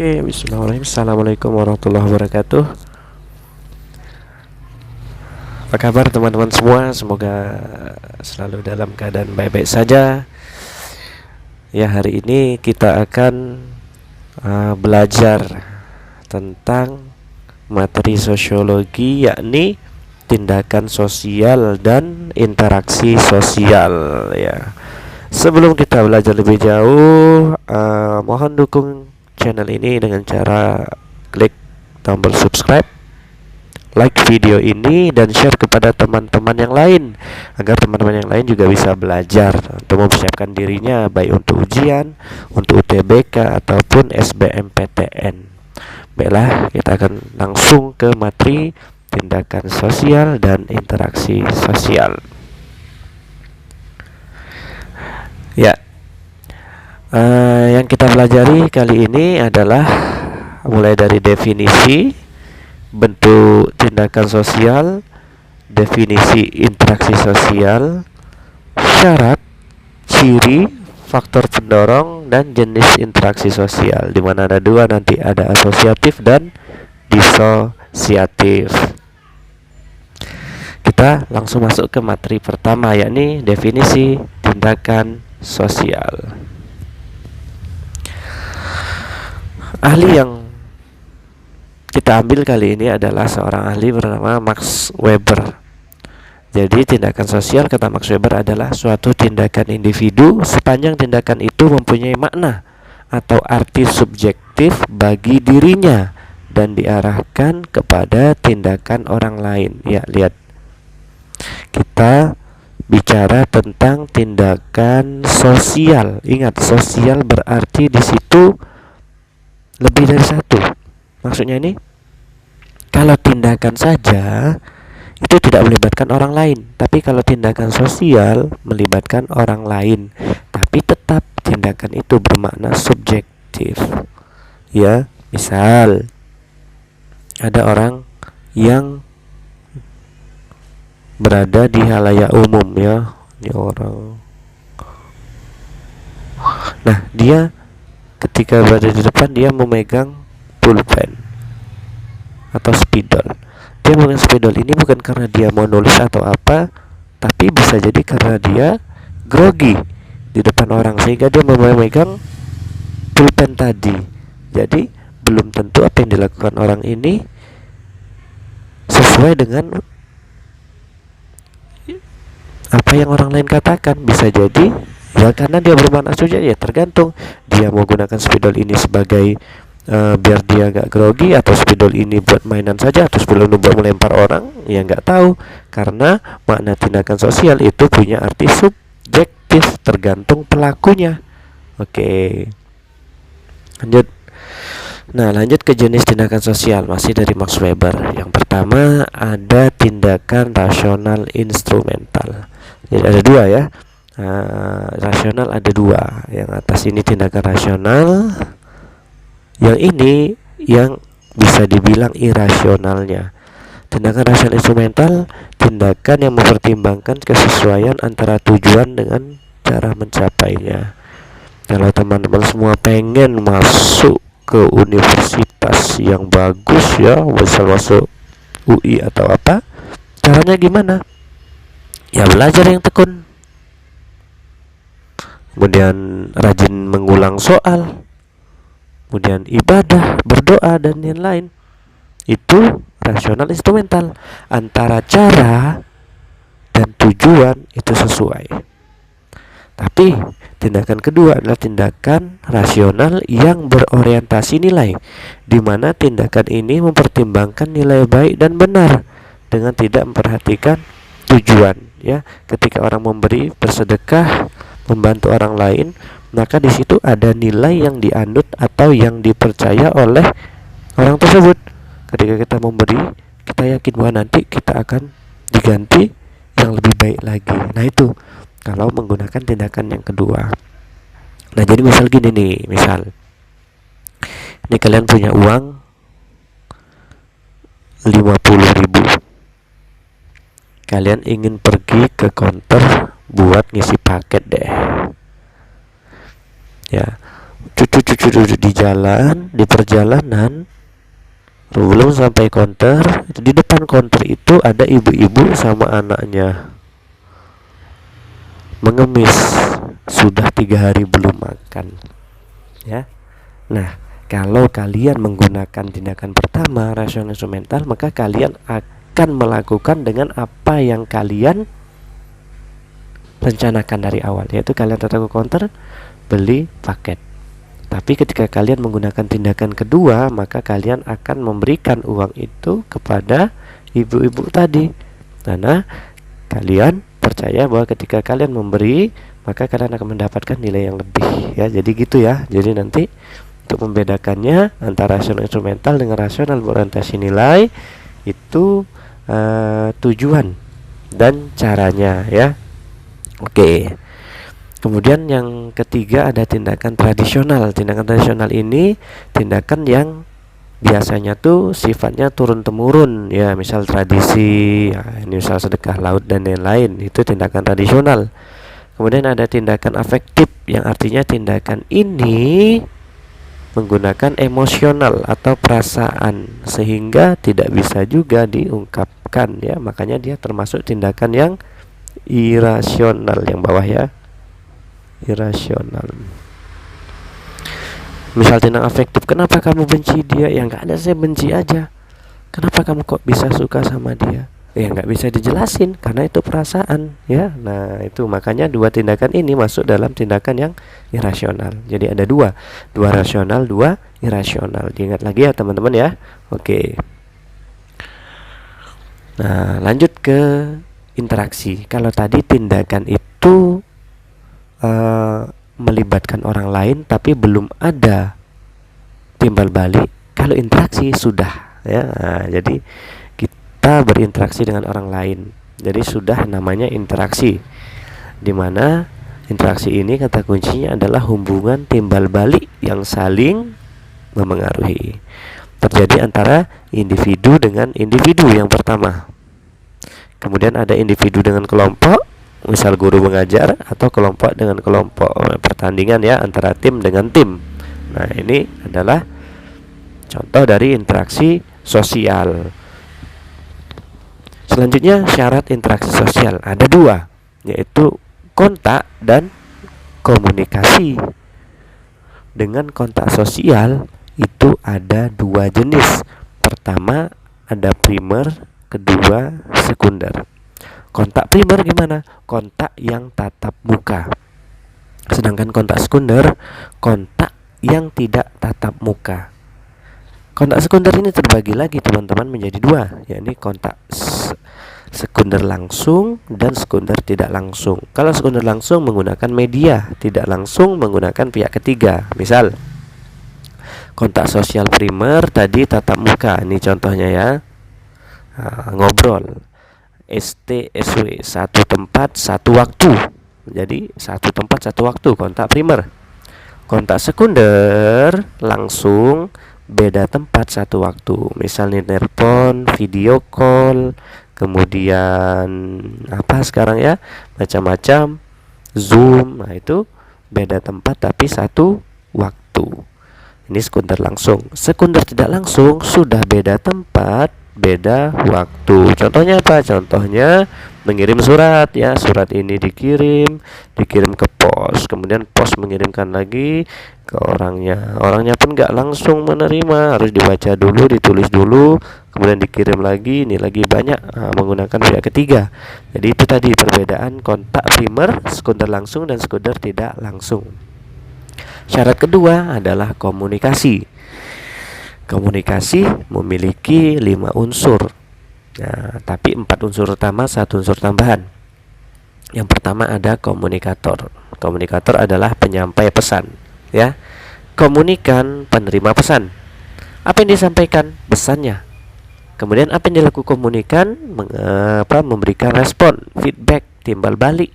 Oke, bismillahirrahmanirrahim. Assalamualaikum warahmatullahi wabarakatuh. Apa kabar teman-teman semua? Semoga selalu dalam keadaan baik-baik saja. Ya, hari ini kita akan belajar tentang materi sosiologi, yakni tindakan sosial dan interaksi sosial. Ya, sebelum kita belajar lebih jauh, mohon dukung channel ini dengan cara klik tombol subscribe, like video ini, dan share kepada teman-teman yang lain agar teman-teman yang lain juga bisa belajar untuk mempersiapkan dirinya baik untuk ujian, untuk UTBK ataupun SBMPTN. Baiklah, kita akan langsung ke materi tindakan sosial dan interaksi sosial. Ya, yang kita pelajari kali ini adalah mulai dari definisi, bentuk tindakan sosial, definisi interaksi sosial, syarat, ciri, faktor pendorong, dan jenis interaksi sosial. Di mana ada dua, nanti ada asosiatif dan disosiatif. Kita langsung masuk ke materi pertama, yakni definisi tindakan sosial. Ahli yang kita ambil kali ini adalah seorang ahli bernama Max Weber. Jadi tindakan sosial, kata Max Weber, adalah suatu tindakan individu sepanjang tindakan itu mempunyai makna atau arti subjektif bagi dirinya dan diarahkan kepada tindakan orang lain. Ya, lihat. Kita bicara tentang tindakan sosial. Ingat, sosial berarti di situ lebih dari satu. Maksudnya ini, kalau tindakan saja itu tidak melibatkan orang lain, tapi kalau tindakan sosial melibatkan orang lain, tapi tetap tindakan itu bermakna subjektif. Ya, misal ada orang yang berada di halayak umum, ya, ini orang. Nah, dia ketika berada di depan, dia memegang pulpen atau spidol. Dia memegang spidol ini bukan karena dia mau nulis atau apa, tapi bisa jadi karena dia grogi di depan orang sehingga dia memegang pulpen tadi. Jadi belum tentu apa yang dilakukan orang ini sesuai dengan apa yang orang lain katakan. Bisa jadi ya karena dia bermakna subjektif, ya tergantung dia mau gunakan spidol ini sebagai biar dia gak grogi, atau spidol ini buat mainan saja, atau spidol ini buat melempar orang, ya nggak tahu, karena makna tindakan sosial itu punya arti subjektif, tergantung pelakunya. Oke, lanjut. Nah, lanjut ke jenis tindakan sosial, masih dari Max Weber. Yang pertama ada tindakan rasional instrumental. Jadi ada dua, ya. Rasional ada dua. Yang atas ini tindakan rasional, yang ini yang bisa dibilang irasionalnya. Tindakan rasional instrumental, tindakan yang mempertimbangkan kesesuaian antara tujuan dengan cara mencapainya. Kalau teman-teman semua pengen masuk ke universitas yang bagus, ya, misal masuk UI atau apa, caranya gimana? Ya belajar yang tekun, kemudian rajin mengulang soal, kemudian ibadah, berdoa, dan lain-lain. Itu rasional instrumental. Antara cara dan tujuan itu sesuai. Tapi tindakan kedua adalah tindakan rasional yang berorientasi nilai, di mana tindakan ini mempertimbangkan nilai baik dan benar dengan tidak memperhatikan tujuan. Ya, ketika orang memberi, bersedekah, membantu orang lain, maka di situ ada nilai yang dianut atau yang dipercaya oleh orang tersebut. Ketika kita memberi, kita yakin bahwa nanti kita akan diganti yang lebih baik lagi. Nah, itu kalau menggunakan tindakan yang kedua. Nah, jadi misal gini nih, misal ini kalian punya uang 50.000. Kalian ingin pergi ke counter buat ngisi paket deh. Ya, di jalan, di perjalanan, belum sampai counter, di depan counter itu ada ibu-ibu sama anaknya mengemis, sudah 3 hari belum makan, ya. Nah, kalau kalian menggunakan tindakan pertama, rasional instrumental, maka kalian akan melakukan dengan apa yang kalian rencanakan dari awal, yaitu kalian datang ke counter, beli paket. Tapi ketika kalian menggunakan tindakan kedua, maka kalian akan memberikan uang itu kepada ibu-ibu tadi, karena kalian percaya bahwa ketika kalian memberi, maka kalian akan mendapatkan nilai yang lebih, ya. Jadi gitu ya. Jadi nanti untuk membedakannya antara rasional instrumental dengan rasional berorientasi nilai itu tujuan dan caranya, ya. Oke. Kemudian yang ketiga ada tindakan tradisional. Tindakan tradisional ini tindakan yang biasanya tuh sifatnya turun temurun, ya, misal tradisi, ya, ini misal sedekah laut dan lain-lain, itu tindakan tradisional. Kemudian ada tindakan afektif, yang artinya tindakan ini menggunakan emosional atau perasaan sehingga tidak bisa juga diungkapkan, ya, makanya dia termasuk tindakan yang irasional, yang bawah, ya, irasional. Misal tindakan afektif, kenapa kamu benci dia? Ya nggak ada, saya benci aja. Kenapa kamu kok bisa suka sama dia? Ya nggak bisa dijelasin karena itu perasaan, ya. Nah itu makanya dua tindakan ini masuk dalam tindakan yang irasional. Jadi ada dua rasional, dua irasional. Diingat lagi ya teman-teman, ya. Oke. Nah lanjut ke interaksi. Kalau tadi tindakan itu melibatkan orang lain tapi belum ada timbal balik, kalau interaksi sudah, ya. Nah, jadi kita berinteraksi dengan orang lain, jadi sudah namanya interaksi, dimana interaksi ini kata kuncinya adalah hubungan timbal balik yang saling memengaruhi, terjadi antara individu dengan individu yang pertama. Kemudian ada individu dengan kelompok, misal guru mengajar, atau kelompok dengan kelompok, pertandingan, ya, antara tim dengan tim. Nah ini adalah contoh dari interaksi sosial. Selanjutnya syarat interaksi sosial ada dua, yaitu kontak dan komunikasi. Dengan kontak sosial itu ada dua jenis. Pertama ada primer, kedua sekunder. Kontak primer gimana? Kontak yang tatap muka. Sedangkan kontak sekunder, kontak yang tidak tatap muka. Kontak sekunder ini terbagi lagi teman-teman menjadi dua, yakni kontak sekunder langsung dan sekunder tidak langsung. Kalau sekunder langsung menggunakan media, tidak langsung menggunakan pihak ketiga. Misal kontak sosial primer tadi tatap muka, ini contohnya, ya. Ngobrol, STSW, satu tempat satu waktu. Jadi satu tempat satu waktu, kontak primer. Kontak sekunder langsung, beda tempat satu waktu. Misalnya telepon, video call, kemudian apa sekarang, ya, macam-macam, Zoom. Nah itu beda tempat tapi satu waktu. Ini sekunder langsung. Sekunder tidak langsung sudah beda tempat, beda waktu. Contohnya apa? Contohnya mengirim surat, ya. Surat ini dikirim ke pos, kemudian pos mengirimkan lagi ke orangnya. Orangnya pun nggak langsung menerima, harus dibaca dulu, ditulis dulu, kemudian dikirim lagi. Ini lagi banyak menggunakan pihak ketiga. Jadi itu tadi perbedaan kontak primer, sekunder langsung dan sekunder tidak langsung. Syarat kedua adalah komunikasi. Komunikasi memiliki 5 unsur. Nah, tapi 4 unsur utama, 1 unsur tambahan. Yang pertama ada komunikator. Komunikator adalah penyampai pesan, ya. Komunikan, penerima pesan. Apa yang disampaikan? Pesannya. Kemudian apa yang dilakukan komunikan? Memberikan respon, feedback, timbal balik.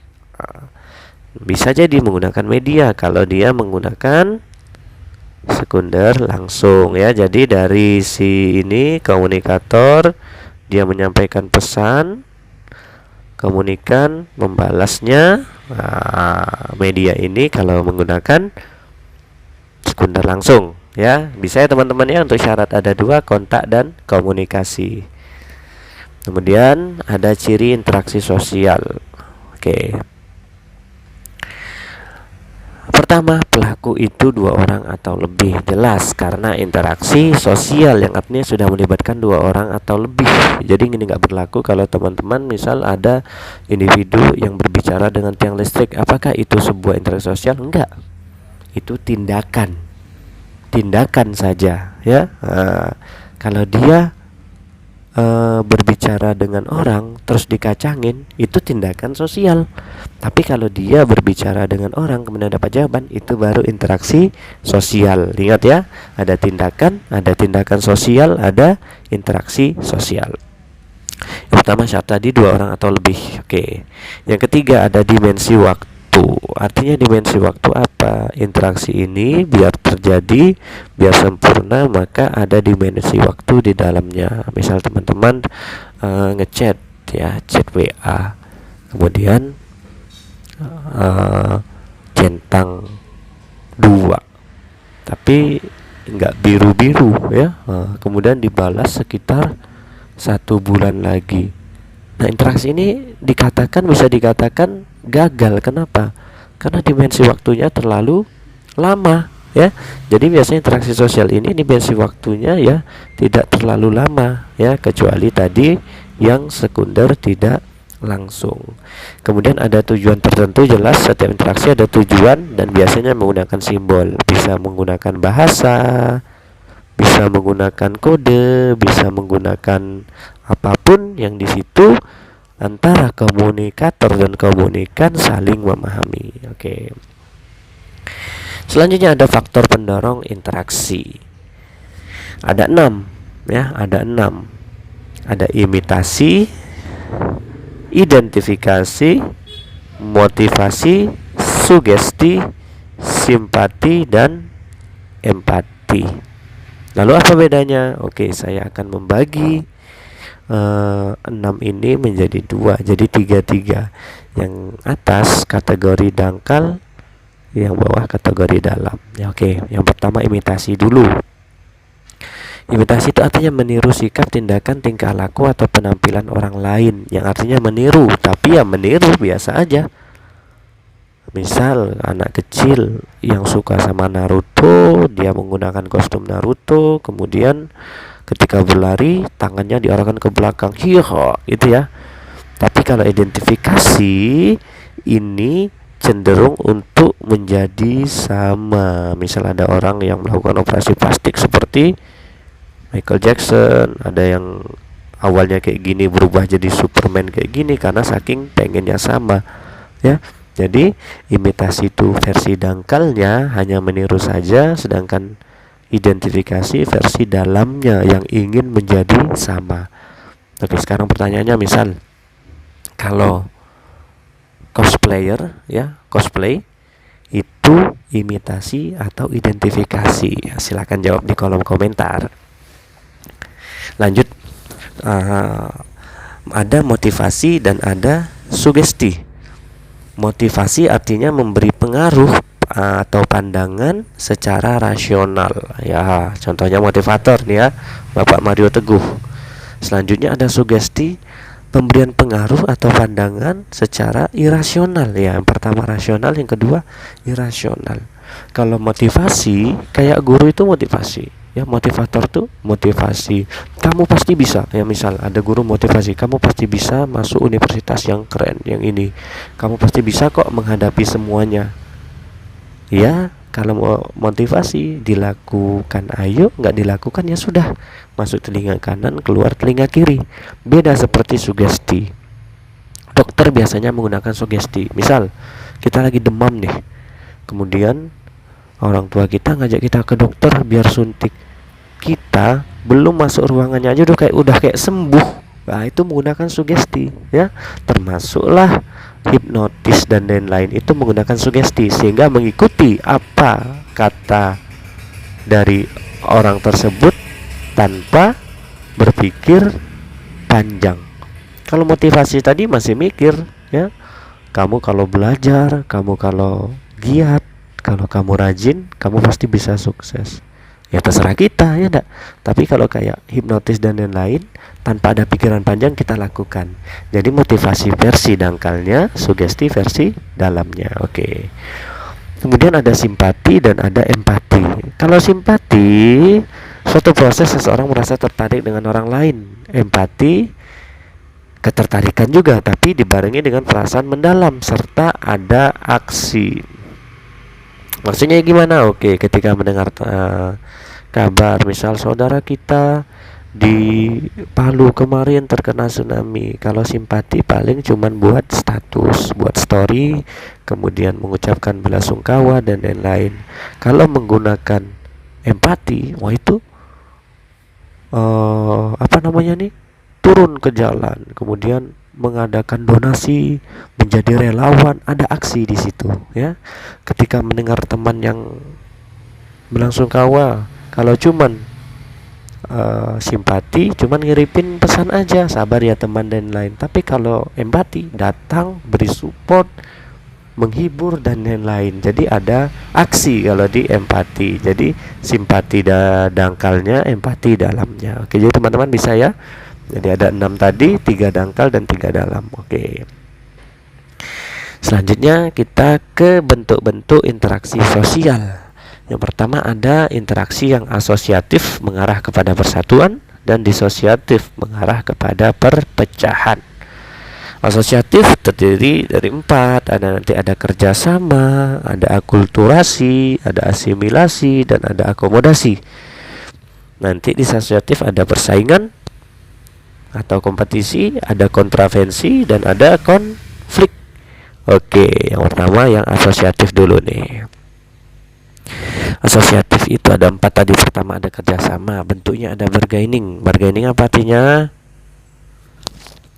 Bisa jadi menggunakan media kalau dia menggunakan sekunder langsung, ya. Jadi dari si ini komunikator, dia menyampaikan pesan, komunikan membalasnya. Nah, media ini kalau menggunakan sekunder langsung ya. Bisa ya teman-teman ya, untuk syarat ada dua, kontak dan komunikasi. Kemudian ada ciri interaksi sosial. Oke. Pertama, pelaku itu dua orang atau lebih. Jelas, karena interaksi sosial yang artinya sudah melibatkan dua orang atau lebih. Jadi ini nggak berlaku kalau teman-teman misal ada individu yang berbicara dengan tiang listrik. Apakah itu sebuah interaksi sosial? Enggak. Itu tindakan saja ya. Kalau dia berbicara dengan orang terus dikacangin, itu tindakan sosial. Tapi kalau dia berbicara dengan orang kemudian dapat jawaban, itu baru interaksi sosial. Ingat ya, ada tindakan sosial, ada interaksi sosial. Yang pertama syarat tadi dua orang atau lebih. Oke. Yang ketiga ada dimensi waktu. Artinya dimensi waktu apa? Interaksi ini biar terjadi, biar sempurna, maka ada dimensi waktu di dalamnya. Misal teman-teman ngechat ya, chat WA, kemudian centang 2 tapi nggak biru-biru ya, kemudian dibalas sekitar 1 bulan lagi. Nah, interaksi ini bisa dikatakan gagal. Kenapa? Karena dimensi waktunya terlalu lama ya. Jadi biasanya interaksi sosial ini dimensi waktunya ya tidak terlalu lama ya, kecuali tadi yang sekunder tidak langsung. Kemudian ada tujuan tertentu. Jelas setiap interaksi ada tujuan dan biasanya menggunakan simbol. Bisa menggunakan bahasa, bisa menggunakan kode, bisa menggunakan apapun yang di situ antara komunikator dan komunikan saling memahami. Oke. Selanjutnya ada faktor pendorong interaksi. Ada 6 ya, ada 6. Ada imitasi, identifikasi, motivasi, sugesti, simpati, dan empati. Lalu apa bedanya? Oke, saya akan membagi 6 ini menjadi 2, jadi 3-3. Yang atas kategori dangkal, yang bawah kategori dalam ya. Oke, yang pertama imitasi dulu. Imitasi itu artinya meniru sikap, tindakan, tingkah laku atau penampilan orang lain. Yang artinya meniru, tapi ya meniru biasa aja. Misal anak kecil yang suka sama Naruto, dia menggunakan kostum Naruto, kemudian ketika berlari tangannya diarahkan ke belakang, hiyo, itu ya. Tapi kalau identifikasi ini cenderung untuk menjadi sama. Misal ada orang yang melakukan operasi plastik seperti Michael Jackson, ada yang awalnya kayak gini berubah jadi Superman kayak gini karena saking pengennya sama ya. Jadi imitasi itu versi dangkalnya hanya meniru saja, sedangkan identifikasi versi dalamnya yang ingin menjadi sama. Oke, sekarang pertanyaannya, misal kalau cosplayer ya, cosplay itu imitasi atau identifikasi? Ya, silakan jawab di kolom komentar. Lanjut, ada motivasi dan ada sugesti. Motivasi artinya memberi pengaruh atau pandangan secara rasional ya, contohnya motivator nih ya, Bapak Mario Teguh. Selanjutnya ada sugesti, pemberian pengaruh atau pandangan secara irasional ya. Yang pertama rasional, yang kedua irasional. Kalau motivasi kayak guru itu motivasi ya, motivator tuh motivasi, kamu pasti bisa ya. Misal ada guru motivasi, kamu pasti bisa masuk universitas yang keren yang ini, kamu pasti bisa kok menghadapi semuanya ya. Kalau motivasi dilakukan ayo, nggak dilakukan ya sudah, masuk telinga kanan keluar telinga kiri. Beda seperti sugesti. Dokter biasanya menggunakan sugesti. Misal kita lagi demam nih, kemudian orang tua kita ngajak kita ke dokter biar suntik, kita belum masuk ruangannya aja udah kayak sembuh. Nah, itu menggunakan sugesti ya. Termasuklah hipnotis dan lain-lain, itu menggunakan sugesti sehingga mengikuti apa kata dari orang tersebut tanpa berpikir panjang. Kalau motivasi tadi masih mikir ya, kamu kalau belajar, kamu kalau giat, Kalau kamu rajin, kamu pasti bisa sukses. Ya terserah kita, ya enggak. Tapi kalau kayak hipnotis dan lain-lain, tanpa ada pikiran panjang kita lakukan. Jadi motivasi versi dangkalnya, sugesti versi dalamnya. Oke. Kemudian ada simpati dan ada empati. Kalau simpati, suatu proses seseorang merasa tertarik dengan orang lain. Empati, ketertarikan juga, tapi dibarengi dengan perasaan mendalam serta ada aksi. Maksudnya gimana? Oke, ketika mendengar kabar misal saudara kita di Palu kemarin terkena tsunami, kalau simpati paling cuman buat status, buat story, kemudian mengucapkan belasungkawa dan lain-lain. Kalau menggunakan empati, wah itu apa namanya nih, turun ke jalan, kemudian mengadakan donasi, menjadi relawan, ada aksi di situ ya. Ketika mendengar teman yang belasungkawa, kalau cuman simpati, cuman ngiripin pesan aja, sabar ya teman dan lain. Tapi kalau empati, datang beri support, menghibur dan lain-lain. Jadi ada aksi kalau di empati. Jadi simpati dangkalnya, empati dalamnya. Oke, jadi teman-teman bisa ya. Jadi ada 6 tadi, 3 dangkal dan 3 dalam. Oke. Selanjutnya kita ke bentuk-bentuk interaksi sosial. Yang pertama ada interaksi yang asosiatif mengarah kepada persatuan dan disosiatif mengarah kepada perpecahan. Asosiatif terdiri dari 4, nanti ada kerjasama, ada akulturasi, ada asimilasi, dan ada akomodasi. Nanti disosiatif ada persaingan atau kompetisi, ada kontravensi, dan ada konflik. Oke, yang pertama yang asosiatif dulu nih. Asosiatif itu ada 4 tadi. Pertama ada kerjasama, bentuknya ada bargaining. Bargaining apa artinya?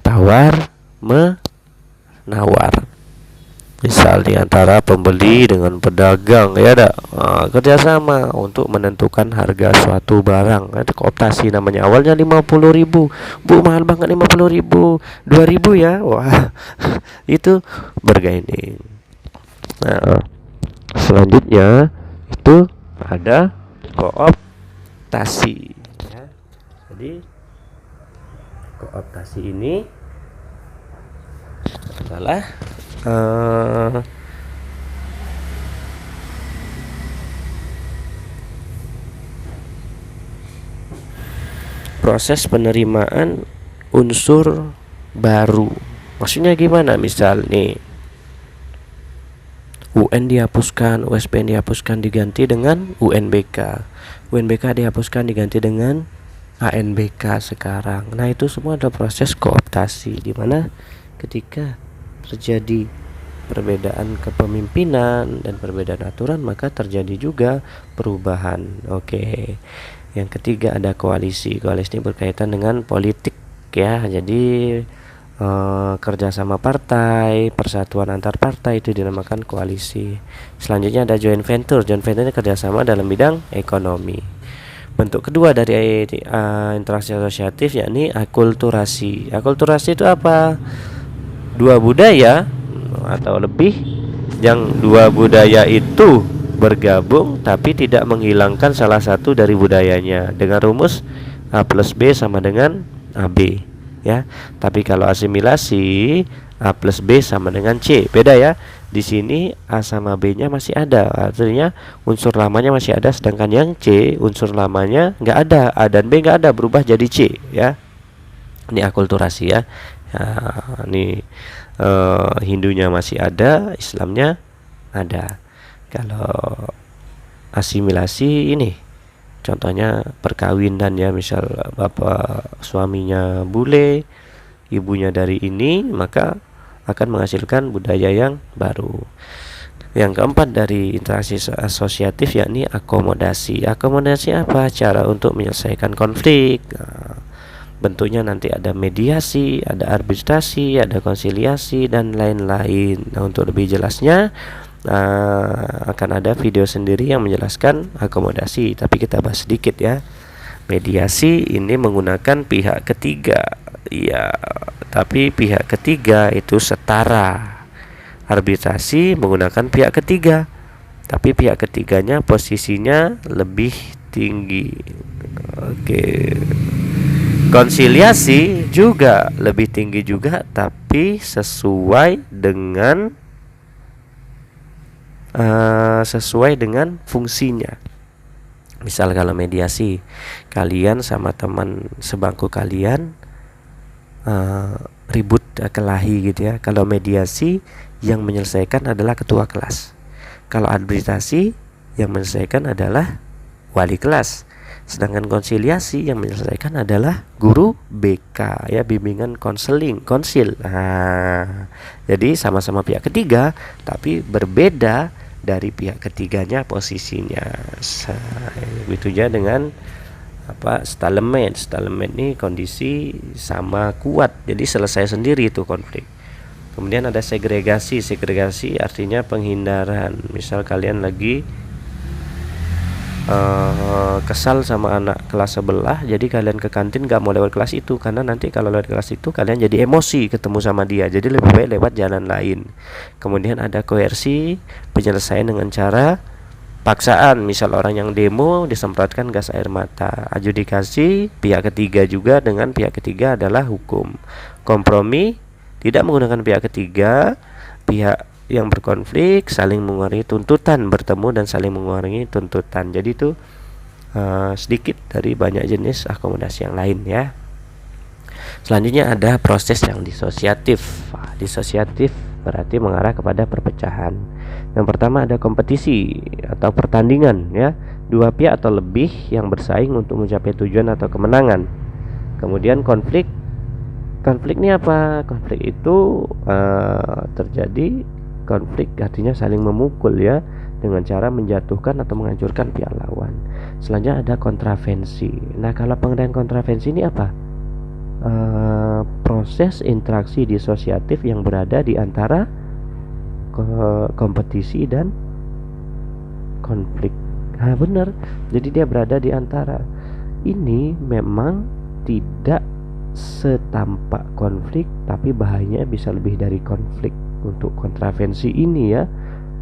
Tawar menawar. Misal di antara pembeli dengan pedagang, ya ada kerjasama untuk menentukan harga suatu barang. Itu kooptasi namanya. Awalnya 50.000, Bu mahal banget 50.000, 2.000 ya. Wah, itu bargaining. Nah, selanjutnya itu ada kooptasi ya. Jadi kooptasi ini adalah proses penerimaan unsur baru. Maksudnya gimana? Misal nih, UN dihapuskan, USBN dihapuskan diganti dengan UNBK. UNBK dihapuskan diganti dengan ANBK sekarang. Nah, itu semua ada proses kooptasi, di mana ketika terjadi perbedaan kepemimpinan dan perbedaan aturan, maka terjadi juga perubahan. Oke. Yang ketiga ada koalisi. Koalisi ini berkaitan dengan politik ya. Jadi kerjasama partai, persatuan antar partai itu dinamakan koalisi. Selanjutnya ada joint venture. Joint venture ini kerjasama dalam bidang ekonomi. Bentuk kedua dari interaksi asosiatif yakni akulturasi. Akulturasi itu apa? Dua budaya atau lebih, yang dua budaya itu bergabung tapi tidak menghilangkan salah satu dari budayanya dengan rumus A plus B sama dengan AB ya. Tapi kalau asimilasi, A plus B sama dengan C. Beda ya. Di sini A sama B-nya masih ada, artinya unsur lamanya masih ada, sedangkan yang C unsur lamanya nggak ada, A dan B nggak ada, berubah jadi C ya. Ini akulturasi ya. Ini Hindunya masih ada, Islamnya ada. Kalau asimilasi ini contohnya perkawinan ya, misal bapak suaminya bule, ibunya dari ini, maka akan menghasilkan budaya yang baru. Yang keempat dari interaksi asosiatif yakni akomodasi. Akomodasi apa? Cara untuk menyelesaikan konflik. Bentuknya nanti ada mediasi, ada arbitrasi, ada konsiliasi, dan lain-lain. Nah, untuk lebih jelasnya akan ada video sendiri yang menjelaskan akomodasi, tapi kita bahas sedikit ya. Mediasi ini menggunakan pihak ketiga ya, tapi pihak ketiga itu setara. Arbitrasi menggunakan pihak ketiga, tapi pihak ketiganya posisinya lebih tinggi. Oke. Konsiliasi juga lebih tinggi juga, tapi sesuai dengan fungsinya. Misal kalau mediasi, kalian sama teman sebangku kalian ribut kelahi gitu ya. Kalau mediasi yang menyelesaikan adalah ketua kelas. Kalau arbitrasi yang menyelesaikan adalah wali kelas. Sedangkan konsiliasi yang menyelesaikan adalah guru BK ya, bimbingan konseling, konsil. Nah, jadi sama-sama pihak ketiga tapi berbeda dari pihak ketiganya posisinya. Begitu juga dengan stalemate. Stalemate ini kondisi sama kuat, jadi selesai sendiri itu konflik. Kemudian ada segregasi. Segregasi artinya penghindaran. Misal kalian lagi kesal sama anak kelas sebelah, jadi kalian ke kantin gak mau lewat kelas itu, karena nanti kalau lewat kelas itu kalian jadi emosi ketemu sama dia, jadi lebih baik lewat jalan lain. Kemudian ada koersi, penyelesaian dengan cara paksaan. Misal orang yang demo disemprotkan gas air mata. Adjudikasi, pihak ketiga juga dengan pihak ketiga adalah hukum. Kompromi, tidak menggunakan pihak ketiga, pihak yang berkonflik saling mengurangi tuntutan, bertemu dan saling mengurangi tuntutan. Jadi itu sedikit dari banyak jenis akomodasi yang lain ya. Selanjutnya ada proses yang disosiatif. Disosiatif berarti mengarah kepada perpecahan. Yang pertama ada kompetisi atau pertandingan ya, dua pihak atau lebih yang bersaing untuk mencapai tujuan atau kemenangan. Kemudian konflik. Konflik ini apa? Konflik itu terjadi. Konflik artinya saling memukul ya, dengan cara menjatuhkan atau menghancurkan pihak lawan. Selanjutnya ada kontravensi. Nah, kalau pengertian kontravensi ini apa? Proses interaksi disosiatif yang berada di antara kompetisi dan konflik. Nah, benar. Jadi dia berada di antara. Ini memang tidak setampak konflik, tapi bahayanya bisa lebih dari konflik untuk kontravensi ini ya.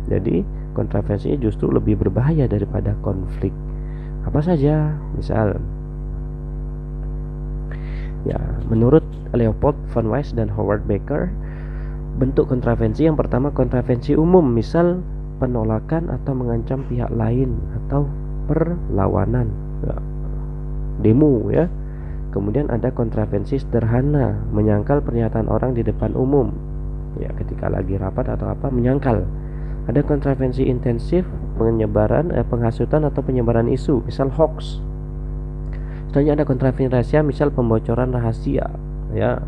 Jadi kontravensinya justru lebih berbahaya daripada konflik. Apa saja? Misal ya, menurut Leopold von Weiss dan Howard Baker, bentuk kontravensi yang pertama kontravensi umum, misal penolakan atau mengancam pihak lain atau perlawanan ya, demo ya. Kemudian ada kontravensi sederhana, menyangkal pernyataan orang di depan umum ya, ketika lagi rapat atau apa, menyangkal. Ada kontravensi intensif, penyebaran penghasutan atau penyebaran isu, misal hoax. Selanjutnya ada kontravensi rahasia, misal pembocoran rahasia ya.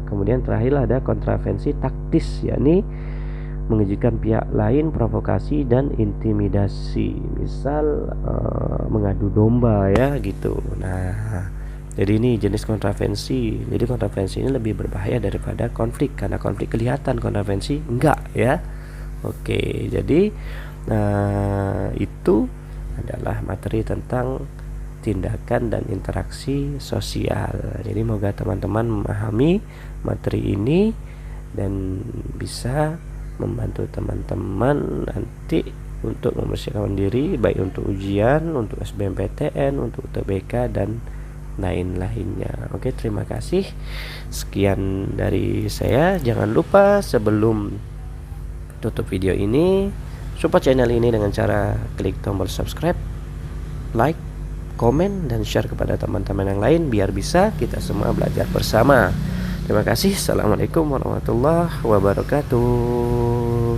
Kemudian terakhir ada kontravensi taktis, yakni mengejutkan pihak lain, provokasi dan intimidasi, misal mengadu domba ya gitu. Nah, jadi ini jenis kontravensi. Jadi kontravensi ini lebih berbahaya daripada konflik, karena konflik kelihatan, kontravensi enggak ya. Oke, jadi itu adalah materi tentang tindakan dan interaksi sosial. Jadi semoga teman-teman memahami materi ini dan bisa membantu teman-teman nanti untuk mempersiapkan diri, baik untuk ujian, untuk SBMPTN, untuk UTBK dan lain-lainnya. Oke, terima kasih. Sekian dari saya. Jangan lupa sebelum tutup video ini, support channel ini dengan cara klik tombol subscribe, like, komen, dan share kepada teman-teman yang lain biar bisa kita semua belajar bersama. Terima kasih. Assalamualaikum warahmatullahi wabarakatuh.